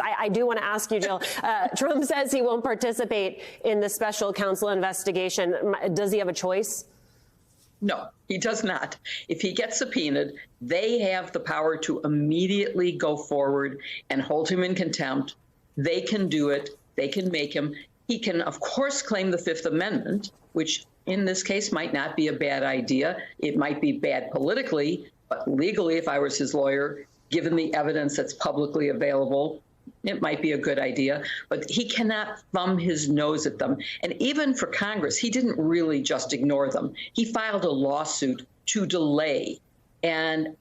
I do want to ask you, Jill, Trump says he won't participate in the special counsel investigation. Does he have a choice? No, he does not. If he gets subpoenaed, they have the power to immediately go forward and hold him in contempt. They can do it. They can make him. He can, of course, claim the Fifth Amendment, which in this case might not be a bad idea. It might be bad politically, but legally, if I was his lawyer, given the evidence that's publicly available, it might be a good idea. But he cannot thumb his nose at them. And even for Congress, he didn't really just ignore them. He filed a lawsuit to delay. And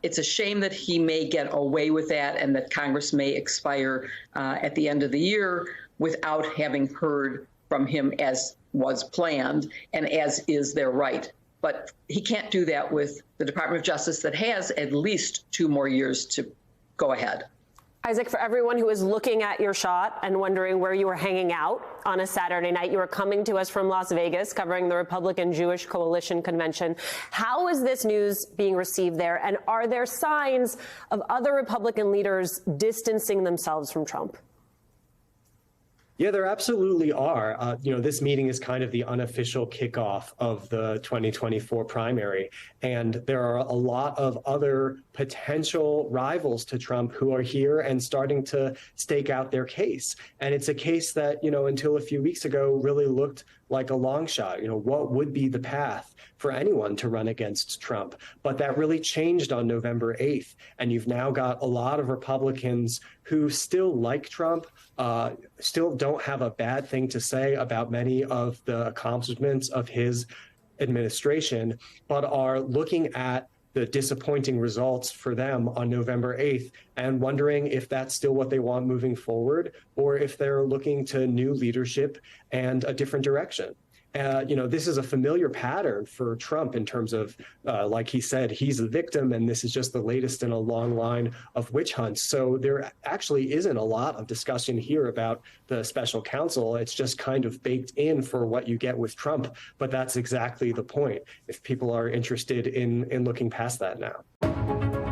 it's a shame that he may get away with that and that Congress may expire at the end of the year without having heard from him as was planned and as is their right. But he can't do that with the Department of Justice that has at least 2 more years to go ahead. Isaac, for everyone who is looking at your shot and wondering where you were hanging out on a Saturday night, you were coming to us from Las Vegas covering the Republican Jewish Coalition Convention. How is this news being received there? And are there signs of other Republican leaders distancing themselves from Trump? Yeah, there absolutely are. This meeting is kind of the unofficial kickoff of the 2024 primary. And there are a lot of other potential rivals to Trump who are here and starting to stake out their case. And it's a case that, until a few weeks ago, really looked like a long shot. What would be the path for anyone to run against Trump? But that really changed on November 8th. And you've now got a lot of Republicans who still like Trump, still don't have a bad thing to say about many of the accomplishments of his administration, but are looking at the disappointing results for them on November 8th and wondering if that's still what they want moving forward, or if they're looking to new leadership and a different direction. This is a familiar pattern for Trump in terms of, like he said, he's a victim, and this is just the latest in a long line of witch hunts. So there actually isn't a lot of discussion here about the special counsel. It's just kind of baked in for what you get with Trump. But that's exactly the point, if people are interested in looking past that now.